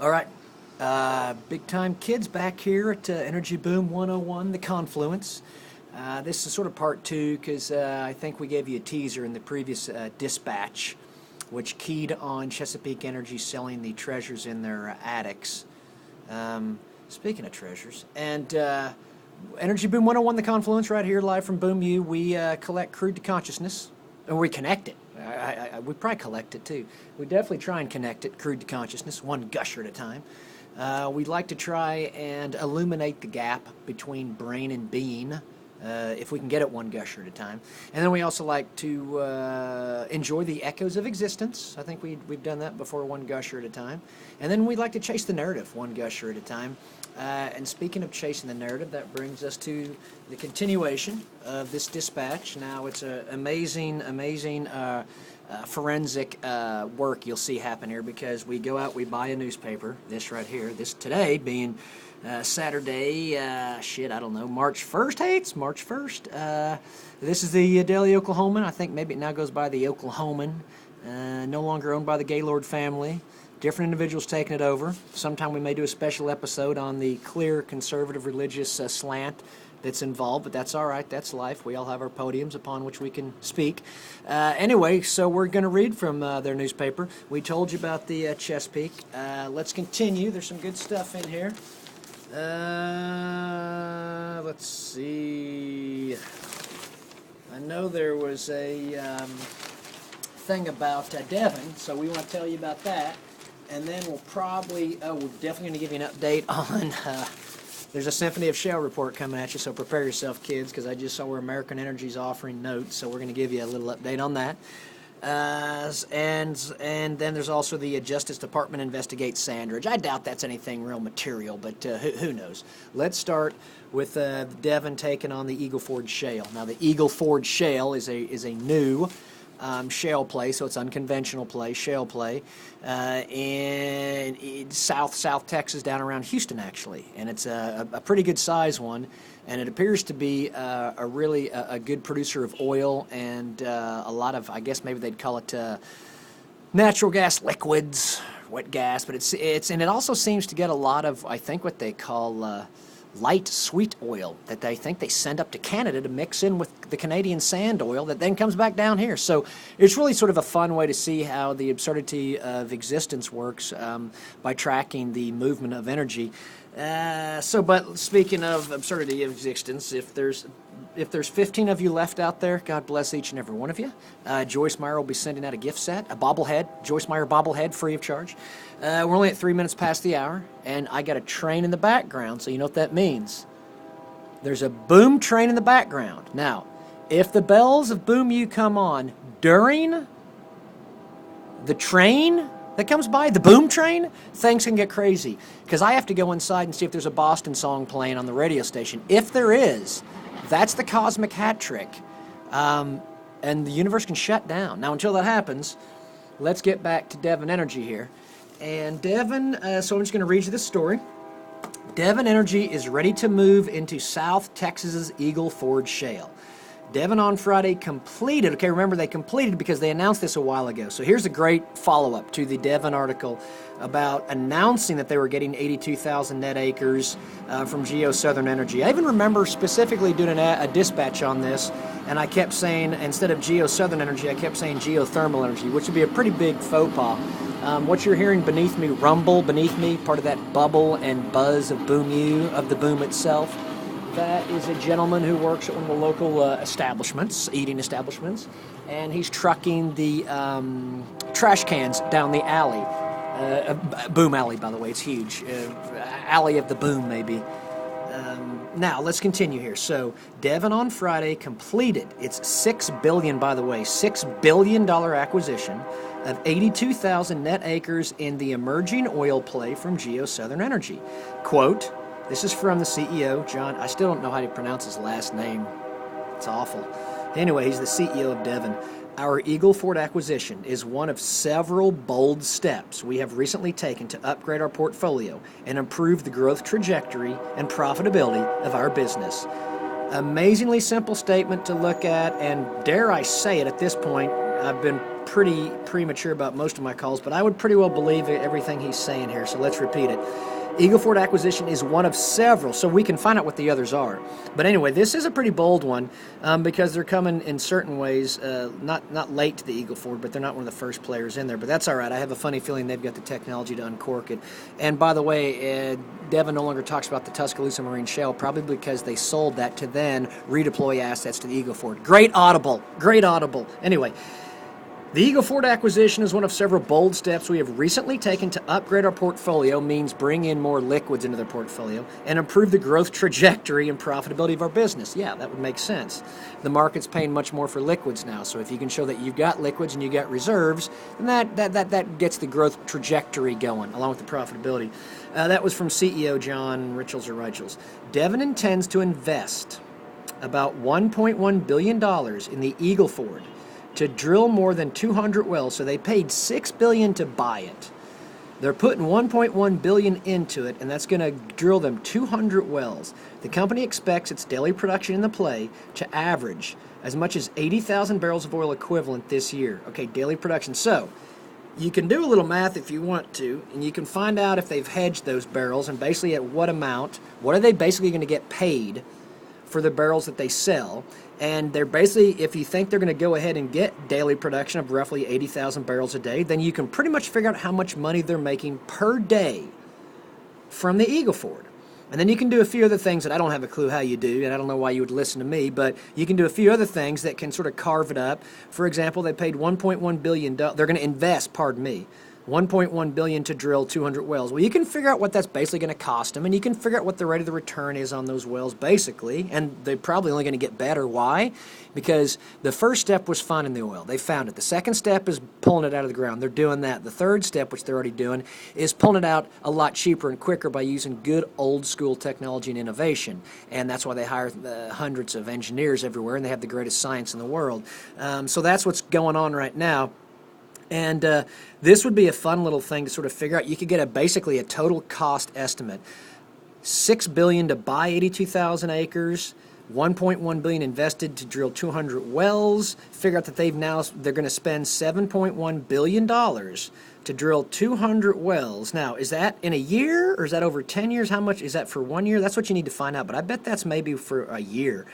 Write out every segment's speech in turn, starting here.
All right. Big time kids back here at Energy Boom 101, the Confluence. This is sort of part two because I think we gave you a teaser in the previous dispatch, which keyed on Chesapeake Energy selling the treasures in their attics. Speaking of treasures, and Energy Boom 101, the Confluence, right here live from Boom U. We collect crude to consciousness, or we connect it. We probably collect it too. We definitely try and connect it, crude to consciousness, one gusher at a time. We'd like to try and illuminate the gap between brain and being, if we can get it one gusher at a time. And then we also like to enjoy the echoes of existence. I think we've done that before, one gusher at a time. And then we'd like to chase the narrative, one gusher at a time. And speaking of chasing the narrative, that brings us to the continuation of this dispatch. Now, it's an amazing forensic work you'll see happen here, because we go out, we buy a newspaper, this right here, this today being Saturday, I don't know, March 1st, hey, it's March 1st. This is the Daily Oklahoman. I think maybe it now goes by the Oklahoman, no longer owned by the Gaylord family. Different individuals taking it over. Sometime we may do a special episode on the clear conservative religious slant that's involved, but that's all right. That's life. We all have our podiums upon which we can speak. Anyway, so we're going to read from their newspaper. We told you about the Chesapeake. Let's continue. There's some good stuff in here. Let's see. I know there was a thing about Devon, so we want to tell you about that. And then we'll probably, we're definitely going to give you an update on, there's a Symphony of Shale report coming at you, so prepare yourself, kids, because I just saw where American Energy's offering notes, so we're going to give you a little update on that. And then there's also the Justice Department investigates Sandridge. I doubt that's anything real material, but who knows. Let's start with Devon taking on the EagleFord Shale. Now, the EagleFord Shale is a new shale play, so it's unconventional play, shale play, in South Texas, down around Houston, actually, and it's a pretty good size one, and it appears to be a really good producer of oil and a lot of, I guess maybe they'd call it natural gas liquids, wet gas, but and it also seems to get a lot of, I think, what they call light sweet oil that they think they send up to Canada to mix in with the Canadian sand oil that then comes back down here. So it's really sort of a fun way to see how the absurdity of existence works by tracking the movement of energy. But speaking of absurdity of existence, if there's 15 of you left out there, God bless each and every one of you. Joyce Meyer will be sending out a gift set, a bobblehead, Joyce Meyer bobblehead, free of charge. We're only at 3 minutes past the hour, and I got a train in the background, so you know what that means. There's a boom train in the background. Now, if the bells of Boom U come on during the train that comes by, the boom train, things can get crazy, because I have to go inside and see if there's a Boston song playing on the radio station. If there is, that's the cosmic hat trick, and the universe can shut down. Now, until that happens, let's get back to Devon Energy here. And Devon, so I'm just going to read you this story. Devon Energy is ready to move into South Texas's EagleFord Shale. Devon on Friday completed, okay, remember they completed because they announced this a while ago. So here's a great follow-up to the Devon article about announcing that they were getting 82,000 net acres from Southern Energy. I even remember specifically doing a dispatch on this, and I kept saying, instead of Southern Energy, I kept saying geothermal energy, which would be a pretty big faux pas. What you're hearing beneath me, rumble beneath me, part of that bubble and buzz of Boom U, of the boom itself, that is a gentleman who works at one of the local establishments, eating establishments, and he's trucking the trash cans down the alley. Boom alley, by the way, it's huge. Alley of the boom, maybe. Now, let's continue here. So, Devon on Friday completed its $6 billion, by the way, $6 billion acquisition of 82,000 net acres in the emerging oil play from Southern Energy. Quote, this is from the CEO, John. I still don't know how to pronounce his last name. It's awful. Anyway, he's the CEO of Devon. Our EagleFord acquisition is one of several bold steps we have recently taken to upgrade our portfolio and improve the growth trajectory and profitability of our business. Amazingly simple statement to look at, and dare I say it at this point, I've been pretty premature about most of my calls, but I would pretty well believe everything he's saying here, so let's repeat it. EagleFord acquisition is one of several, so we can find out what the others are. But anyway, this is a pretty bold one because they're coming in certain ways, not late to the EagleFord, but they're not one of the first players in there. But that's all right. I have a funny feeling they've got the technology to uncork it. And by the way, Devon no longer talks about the Tuscaloosa Marine Shale, probably because they sold that to then redeploy assets to the EagleFord. Great audible. Anyway, the EagleFord acquisition is one of several bold steps we have recently taken to upgrade our portfolio, means bring in more liquids into their portfolio, and improve the growth trajectory and profitability of our business. Yeah, that would make sense. The market's paying much more for liquids now, so if you can show that you've got liquids and you've got reserves, then that gets the growth trajectory going, along with the profitability. That was from CEO John Richels. Devon intends to invest about $1.1 billion in the EagleFord to drill more than 200 wells, so they paid $6 billion to buy it. They're putting $1.1 billion into it, and that's going to drill them 200 wells. The company expects its daily production in the play to average as much as 80,000 barrels of oil equivalent this year. Okay, daily production. So you can do a little math if you want to, and you can find out if they've hedged those barrels and basically at what amount. What are they basically going to get paid for the barrels that they sell? And they're basically, if you think they're going to go ahead and get daily production of roughly 80,000 barrels a day, then you can pretty much figure out how much money they're making per day from the EagleFord. And then you can do a few other things that I don't have a clue how you do, and I don't know why you would listen to me, but you can do a few other things that can sort of carve it up. For example, they paid $1.1 billion. They're going to invest, $1.1 billion to drill 200 wells. Well, you can figure out what that's basically going to cost them, and you can figure out what the rate of the return is on those wells, basically, and they're probably only going to get better. Why? Because the first step was finding the oil. They found it. The second step is pulling it out of the ground. They're doing that. The third step, which they're already doing, is pulling it out a lot cheaper and quicker by using good old-school technology and innovation, and that's why they hire hundreds of engineers everywhere, and they have the greatest science in the world. So that's what's going on right now. And this would be a fun little thing to sort of figure out. You could get basically a total cost estimate. $6 billion to buy 82,000 acres, $1.1 billion invested to drill 200 wells. Figure out that they're going to spend $7.1 billion to drill 200 wells. Now, is that in a year or is that over 10 years? How much is that for 1 year? That's what you need to find out, but I bet that's maybe for a year.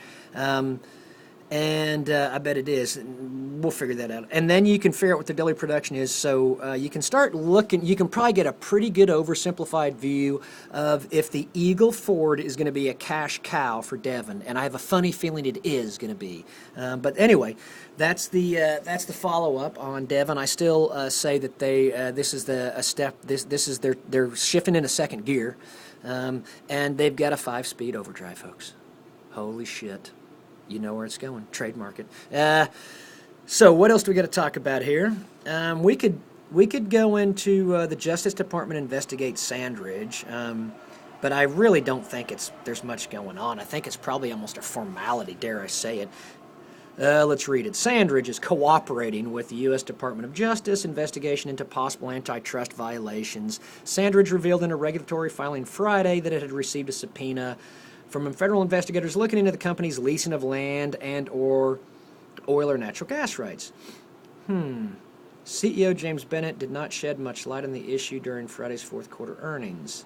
And I bet it is. We'll figure that out. And then you can figure out what the daily production is. So you can start looking. You can probably get a pretty good oversimplified view of if the EagleFord is going to be a cash cow for Devon. And I have a funny feeling it is going to be. But anyway, that's the follow-up on Devon. I still say that this is a step. This is they're shifting into second gear, and they've got a 5-speed overdrive, folks. Holy shit. You know where it's going. Trademark it. So what else do we got to talk about here? We could go into the Justice Department investigates Sandridge, but I really don't think there's much going on. I think it's probably almost a formality, dare I say it. Let's read it. Sandridge is cooperating with the U.S. Department of Justice investigation into possible antitrust violations. Sandridge revealed in a regulatory filing Friday that it had received a subpoena from federal investigators looking into the company's leasing of land and or oil or natural gas rights. CEO James Bennett did not shed much light on the issue during Friday's fourth quarter earnings.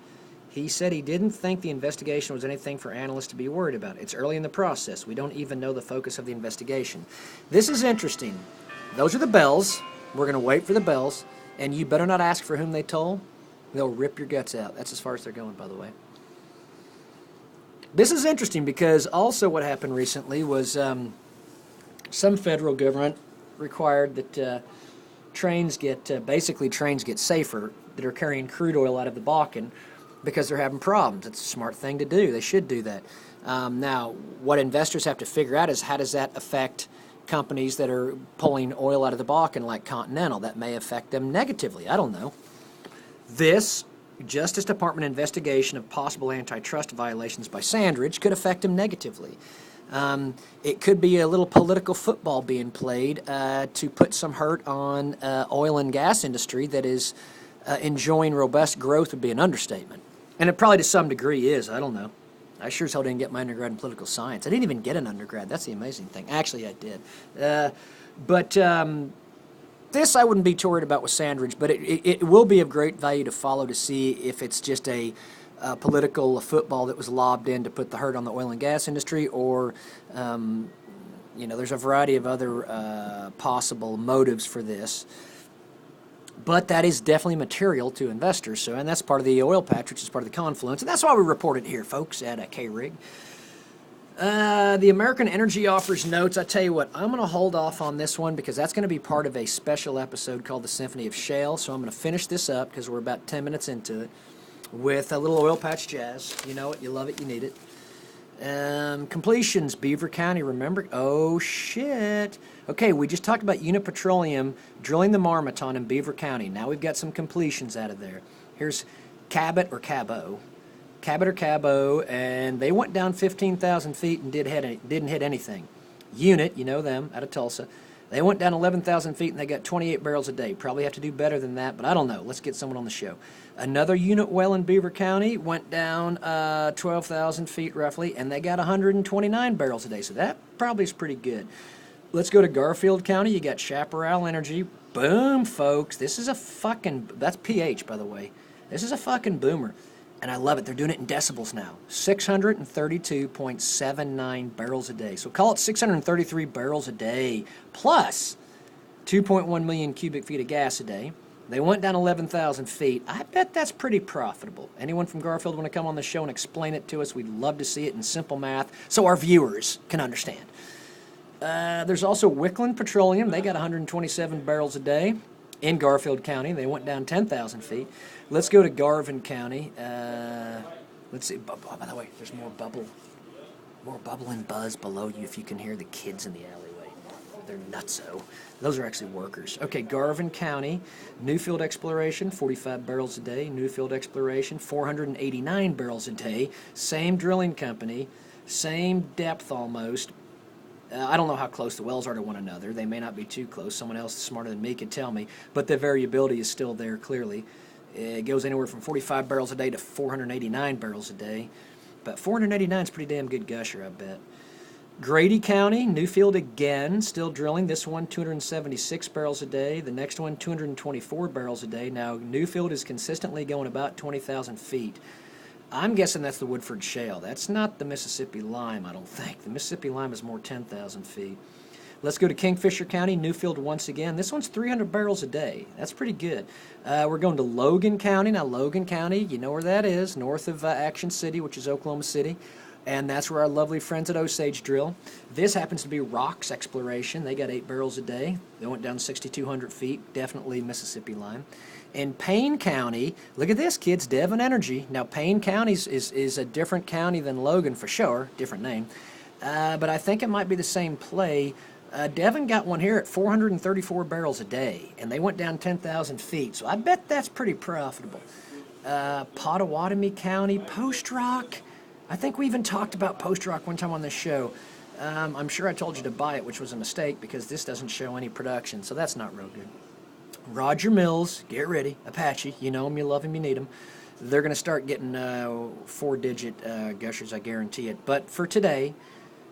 He said he didn't think the investigation was anything for analysts to be worried about. It's early in the process. We don't even know the focus of the investigation. This is interesting. Those are the bells. We're going to wait for the bells. And you better not ask for whom they toll. They'll rip your guts out. That's as far as they're going, by the way. This is interesting because also what happened recently was some federal government required that trains get safer that are carrying crude oil out of the Bakken because they're having problems. It's a smart thing to do. They should do that. Now, what investors have to figure out is how does that affect companies that are pulling oil out of the Bakken like Continental? That may affect them negatively. I don't know. This Justice Department investigation of possible antitrust violations by Sandridge could affect them negatively. It could be a little political football being played to put some hurt on oil and gas industry that is enjoying robust growth would be an understatement. And it probably to some degree is. I don't know. I sure as hell didn't get my undergrad in political science. I didn't even get an undergrad. That's the amazing thing. Actually, I did. But This I wouldn't be too worried about with Sandridge, but it will be of great value to follow to see if it's just a political football that was lobbed in to put the hurt on the oil and gas industry, or there's a variety of other possible motives for this. But that is definitely material to investors. So, and that's part of the oil patch, which is part of the Confluence, and that's why we report it here, folks, at K-Rig. The American Energy offers notes. I tell you what, I'm going to hold off on this one because that's going to be part of a special episode called the Symphony of Shale. So I'm going to finish this up because we're about 10 minutes into it with a little oil patch jazz. You know it, you love it, you need it. Completions, Beaver County, remember? Oh, shit. Okay, we just talked about Unit Petroleum drilling the Marmaton in Beaver County. Now we've got some completions out of there. Here's Cabot or Cabo, and they went down 15,000 feet and didn't hit anything. Unit, you know them, out of Tulsa. They went down 11,000 feet and they got 28 barrels a day. Probably have to do better than that, but I don't know. Let's get someone on the show. Another unit well in Beaver County went down 12,000 feet roughly, and they got 129 barrels a day. So that probably is pretty good. Let's go to Garfield County. You got Chaparral Energy. Boom, folks. This is that's pH, by the way. This is a fucking boomer. And I love it. They're doing it in decibels now. 632.79 barrels a day. So call it 633 barrels a day plus 2.1 million cubic feet of gas a day. They went down 11,000 feet. I bet that's pretty profitable. Anyone from Garfield want to come on the show and explain it to us? We'd love to see it in simple math so our viewers can understand. There's also Wickland Petroleum. They got 127 barrels a day in Garfield County. They went down 10,000 feet. Let's go to Garvin County. Let's see. By the way, there's more bubble and buzz below you if you can hear the kids in the alleyway. They're nutso. Those are actually workers. Okay, Garvin County, Newfield Exploration, 45 barrels a day. Newfield Exploration, 489 barrels a day. Same drilling company, same depth almost. I don't know how close the wells are to one another. They may not be too close. Someone else smarter than me could tell me. But the variability is still there, clearly. It goes anywhere from 45 barrels a day to 489 barrels a day. But 489 is pretty damn good gusher, I bet. Grady County, Newfield again, still drilling. This one, 276 barrels a day. The next one, 224 barrels a day. Now, Newfield is consistently going about 20,000 feet. I'm guessing that's the Woodford Shale. That's not the Mississippi Lime, I don't think. The Mississippi Lime is more 10,000 feet. Let's go to Kingfisher County, Newfield once again. This one's 300 barrels a day. That's pretty good. We're going to Logan County. Now, Logan County, you know where that is, north of Action City, which is Oklahoma City. And that's where our lovely friends at Osage drill. This happens to be Rocks Exploration. They got 8 barrels a day. They went down 6,200 feet. Definitely Mississippi Lime. In Payne County, look at this, kids, Devon Energy. Now, Payne County is a different county than Logan for sure, different name. But I think it might be the same play. Devon got one here at 434 barrels a day, and they went down 10,000 feet. So I bet that's pretty profitable. Pottawatomie County, Post Rock. I think we even talked about Post Rock one time on this show. I'm sure I told you to buy it, which was a mistake because this doesn't show any production, so that's not real good. Roger Mills, get ready, Apache, you know them, you love them, you need them. They're going to start getting 4-digit gushers, I guarantee it. But for today,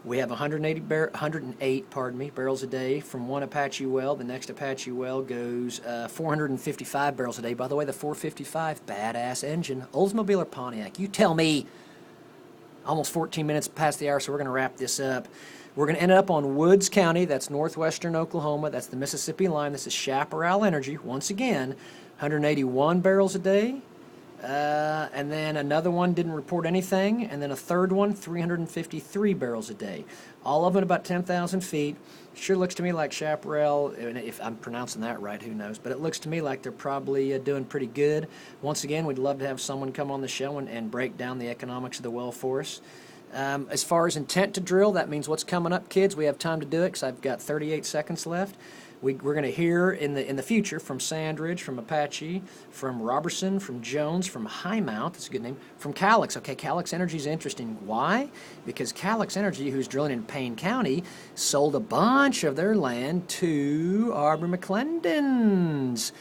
we have 108 barrels a day from one Apache well. The next Apache well goes 455 barrels a day. By the way, the 455, badass engine. Oldsmobile or Pontiac? You tell me. Almost 14 minutes past the hour, so we're going to wrap this up. We're going to end up on Woods County. That's northwestern Oklahoma. That's the Mississippi Lime. This is Chaparral Energy. Once again, 181 barrels a day. And then another one didn't report anything. And then a third one, 353 barrels a day. All of it about 10,000 feet. Sure looks to me like Chaparral, if I'm pronouncing that right, who knows. But it looks to me like they're probably doing pretty good. Once again, we'd love to have someone come on the show and break down the economics of the well for us. As far as intent to drill, that means what's coming up, kids. We have time to do it because I've got 38 seconds left. We're going to hear in the future from Sandridge, from Apache, from Robertson, from Jones, from Highmount, that's a good name, from Calyx. Okay, Calyx Energy is interesting. Why? Because Calyx Energy, who's drilling in Payne County, sold a bunch of their land to Arbor McClendon's.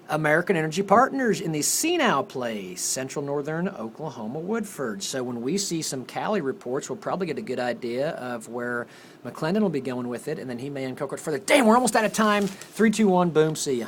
American Energy Partners in the Senau place, central northern Oklahoma Woodford. So when we see some Cali reports, we'll probably get a good idea of where McClendon will be going with it, and then he may uncover it further. Damn, we're almost out of time. 3, 2, 1, boom, see ya.